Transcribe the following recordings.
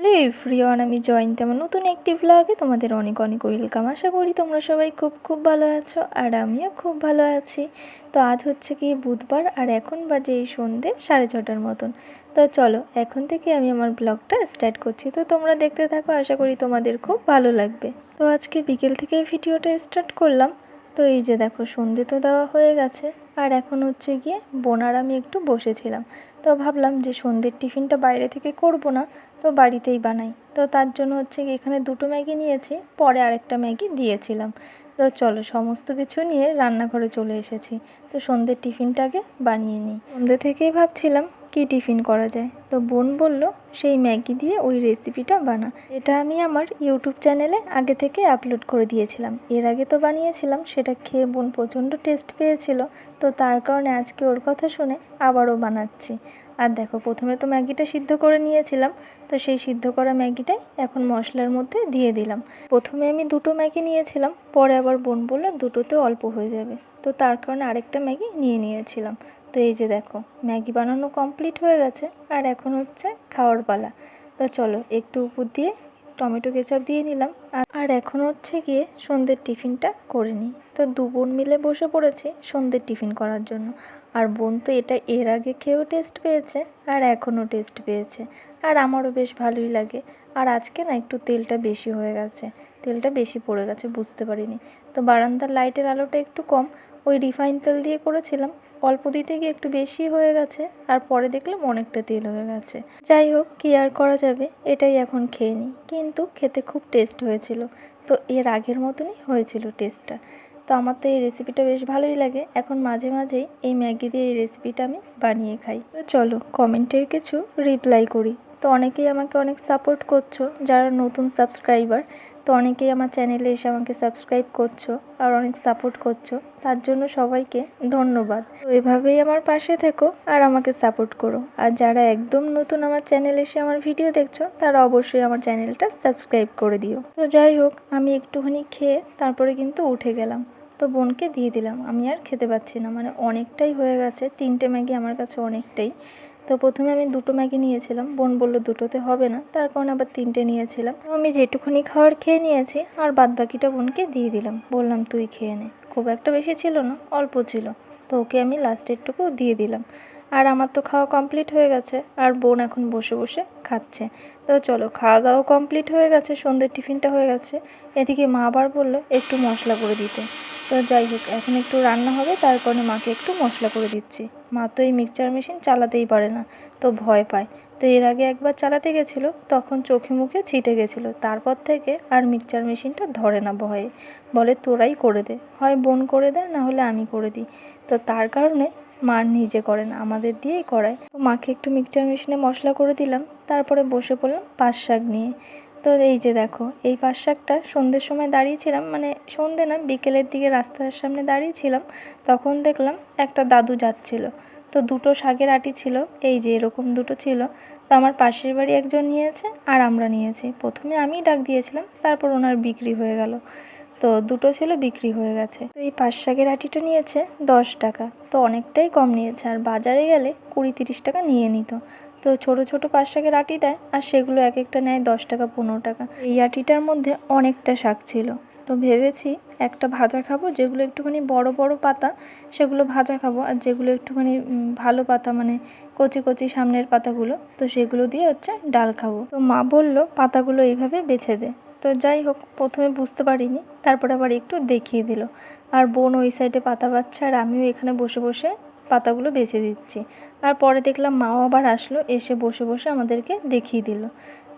Hello everyone, আমি জয়ন্তী। আমার নতুন একটি ব্লগে তোমাদের অনেক অনেক ওয়েলকাম। আশা করি তোমরা সবাই খুব খুব ভালো আছো, আর আমিও খুব ভালো আছি। তো আজ হচ্ছে কি বুধবার, আর এখন বাজে এই সন্ধ্যে 6:30টার মতন। তো চলো এখন থেকে আমি আমার ব্লগটা স্টার্ট করছি। তো তোমরা দেখতে থাকো, আশা করি তোমাদের খুব ভালো লাগবে। তো আজকে বিকেল থেকে ভিডিওটা স্টার্ট করলাম। তো এই যে দেখো, সন্ধে তো দেওয়া হয়ে গেছে, আর এখন হচ্ছে গিয়ে বোন আর আমি একটু বসেছিলাম। তো ভাবলাম যে সন্ধ্যের টিফিনটা বাইরে থেকে করব না, তো বাড়িতেই বানাই। তো তার জন্য হচ্ছে এখানে 2টো ম্যাগি নিয়েছি, পরে আরেকটা ম্যাগি দিয়েছিলাম। তো চলো সমস্ত কিছু নিয়ে রান্নাঘরে চলে এসেছি। তো সন্ধ্যের টিফিনটাকে বানিয়ে নিই। সন্ধ্যে থেকেই ভাবছিলাম কি টিফিন করা যায়। তো বোন বলল সেই ম্যাগি দিয়ে ওই রেসিপিটা বানা, এটা আমি আমার ইউটিউব চ্যানেলে আগে থেকে আপলোড করে দিয়েছিলাম। এর আগে তো বানিয়েছিলাম, সেটা খেয়ে বোন প্রচণ্ড টেস্ট পেয়েছিল। তো তার কারণে আজকে ওর কথা শুনে আবারও বানাচ্ছি। আর দেখো, প্রথমে তো ম্যাগিটা সিদ্ধ করে নিয়েছিলাম। তো সেই সিদ্ধ করা ম্যাগিটাই এখন মশলার মধ্যে দিয়ে দিলাম। প্রথমে আমি 2টো ম্যাগি নিয়েছিলাম, পরে আবার বোন বলল 2টোতে অল্প হয়ে যাবে। তো তার কারণে আরেকটা ম্যাগি নিয়েছিলাম। তো এই যে দেখো, ম্যাগি বানানো কমপ্লিট হয়ে গেছে, আর এখন হচ্ছে খাওয়ার পালা। তো চলো একটু উপর দিয়ে টমেটো কেচাপ দিয়ে নিলাম। আর এখন হচ্ছে গিয়ে সন্ধ্যের টিফিনটা করে নিই। তো 2 বোন মিলে বসে পড়েছি সন্ধ্যের টিফিন করার জন্য। আর বোন তো এটা এর আগে খেয়েও টেস্ট পেয়েছে, আর এখনও টেস্ট পেয়েছে, আর আমারও বেশ ভালোই লাগে। আর আজকে না একটু তেলটা বেশি হয়ে গেছে, তেলটা বেশি পড়ে গেছে, বুঝতে পারিনি। তো বারান্দার লাইটের আলোটা একটু কম, ওই রিফাইন তেল দিয়ে করেছিলাম, অল্প দিতে গিয়ে একটু বেশি হয়ে গেছে, আর পরে দেখলাম অনেকটা তেল হয়ে গেছে। যাই হোক, কি আর করা যাবে, এটাই এখন খেয়ে নিই। কিন্তু খেতে খুব টেস্ট হয়েছিল। তো এর আগের মতনই হয়েছিল টেস্টটা। তো আমার তো এই রেসিপিটা বেশ ভালোই লাগে। এখন মাঝে মাঝেই এই ম্যাগি দিয়ে এই রেসিপিটা আমি বানিয়ে খাই। তো চলো কমেন্টের কিছু রিপ্লাই করি। তো অনেকেই আমাকে অনেক সাপোর্ট করছো, যারা নতুন সাবস্ক্রাইবার। তো অনেকেই আমার চ্যানেলে এসে আমাকে সাবস্ক্রাইব করছো আর অনেক সাপোর্ট করছো, তার জন্য সবাইকে ধন্যবাদ। তো এভাবেই আমার পাশে থেকো আর আমাকে সাপোর্ট করো। আর যারা একদম নতুন আমার চ্যানেলে এসে আমার ভিডিও দেখছো, তারা অবশ্যই আমার চ্যানেলটা সাবস্ক্রাইব করে দিও। তো যাই হোক, আমি একটুখানি খেয়ে তারপরে কিন্তু উঠে গেলাম। তো বোনকে দিয়ে দিলাম, আমি আর খেতে পাচ্ছি না, মানে অনেকটাই হয়ে গেছে। 3টে ম্যাগি আমার কাছে অনেকটাই। তো প্রথমে আমি 2টো ম্যাগি নিয়েছিলাম, বোন বলল 2টোতে হবে না, তার কারণে আবার 3টে নিয়েছিলাম। তো আমি যেটুকুনি খাওয়ার খেয়ে নিয়েছি, আর বাদ বাকিটা বোনকে দিয়ে দিলাম, বললাম তুই খেয়ে নে। খুব একটা বেশি ছিল না, অল্প ছিল। তো ওকে আমি লাস্টেরটুকু দিয়ে দিলাম। আর আমার তো খাওয়া কমপ্লিট হয়ে গেছে, আর বোন এখন বসে বসে খাচ্ছে। তো চলো, খাওয়া দাওয়া কমপ্লিট হয়ে গেছে, সন্ধ্যের টিফিনটা হয়ে গেছে। এদিকে মা আবার বললো একটু মশলা করে দিতে। তো যাই হোক, এখন একটু রান্না হবে, তার কারণে মাকে একটু মশলা করে দিচ্ছি। মা তো এই মিক্সচার মেশিন চালাতেই পারে না, তো ভয় পায়। তো এর আগে একবার চালাতে গেছিলো, তখন চোখে মুখে ছিটে গেছিলো। তারপর থেকে আর মিক্সচার মেশিনটা ধরে না ভয়ে, বলে তোরাই করে দে, হয় বোন করে দেয়, না হলে আমি করে দিই। তো তার কারণে মা নিজে করে না, আমাদের দিয়েই করায়। তো মাকে একটু মিক্সচার মেশিনে মশলা করে দিলাম, তারপরে বসে পড়লাম পাট শাক নিয়ে। তো এই যে দেখো, এই পাট শাকটা সন্ধ্যের সময় দাঁড়িয়েছিলাম, মানে সন্ধ্যে না, বিকেলের দিকে রাস্তার সামনে দাঁড়িয়েছিলাম। তখন দেখলাম একটা দাদু যাচ্ছিল। তো 2টো শাকের আটি ছিল, এই যে এরকম 2টো ছিল। তো আমার পাশের বাড়ি একজন নিয়েছে, আর আমরা নিয়েছি। প্রথমে আমিই ডাক দিয়েছিলাম, তারপর ওনার বিক্রি হয়ে গেল। তো 2টো ছিল, বিক্রি হয়ে গেছে। তো এই পাট শাকের আটিটা নিয়েছে 10 টাকা, তো অনেকটাই কম নিয়েছে। আর বাজারে গেলে 20-30 টাকা নিয়ে নিত। তো ছোট ছোট পাট শাকের আটি দেয়, আর সেগুলো এক একটা নেয় 10 টাকা 15 টাকা। এই আটিটার মধ্যে অনেকটা শাক ছিল। তো ভেবেছি একটা ভাজা খাবো, যেগুলো একটুখানি বড় বড় পাতা সেগুলো ভাজা খাবো, আর যেগুলো একটুখানি ভালো পাতা, মানে কচি কচি সামনের পাতাগুলো, তো সেগুলো দিয়ে হচ্ছে ডাল খাবো। তো মা বলল পাতাগুলো এইভাবে বেছে দে। তো যাই হোক, প্রথমে বুঝতে পারিনি, তারপরে আবার একটু দেখিয়ে দিল। আর বোন ওই সাইডে পাতা বাচ্ছে, আর আমিও এখানে বসে বসে পাতাগুলো বেছে দিচ্ছি। আর পরে দেখলাম মাও আবার আসলো, এসে বসে বসে আমাদেরকে দেখিয়ে দিল।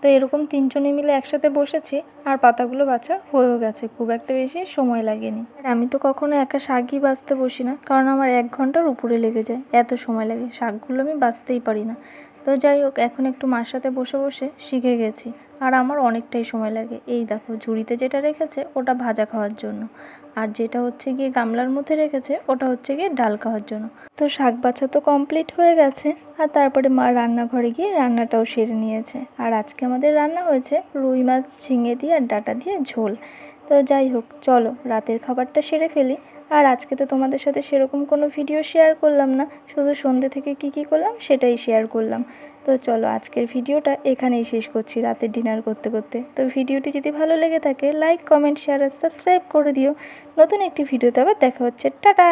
তো এরকম 3জনে মিলে একসাথে বসেছি, আর পাতাগুলো বাছা হয়েও গেছে, খুব একটা বেশি সময় লাগেনি। আর আমি তো কখনো একা শাকই বাছতে বসি না, কারণ আমার 1 ঘন্টার উপরে লেগে যায়, এত সময় লাগে, শাকগুলো আমি বাছতেই পারি না। তো যাই হোক, এখন একটু মার সাথে বসে বসে শিখে গেছি। আর আমার অনেকটাই সময় লাগে। এই দেখো, ঝুড়িতে যেটা রেখেছে ওটা ভাজা খাওয়ার জন্য, আর যেটা হচ্ছে গিয়ে গামলার মধ্যে রেখেছে ওটা হচ্ছে গিয়ে ডাল খাওয়ার জন্য। তো শাক বাছা তো কমপ্লিট হয়ে গেছে, আর তারপরে মা রান্নাঘরে গিয়ে রান্নাটাও সেরে নিয়েছে। আর আজকে আমাদের রান্না হয়েছে রুই মাছ ঝিঙে দিয়ে আর ডাঁটা দিয়ে ঝোল। তো যাই হোক, চলো রাতের খাবারটা সেরে ফেলি, আর আজকে তো তোমাদের সাথে সেরকম কোনো ভিডিও শেয়ার করলাম না, শুধু সন্ধ্যে থেকে কী করলাম সেটাই শেয়ার করলাম। তো চলো আজকের ভিডিওটা এখানেই শেষ করছি, রাতের ডিনার করতে করতে। তো ভিডিওটি যদি ভালো লেগে থাকে লাইক, কমেন্ট, শেয়ার আর সাবস্ক্রাইব করে দিও। নতুন একটি ভিডিওতে আবার দেখা হচ্ছে। টাটা।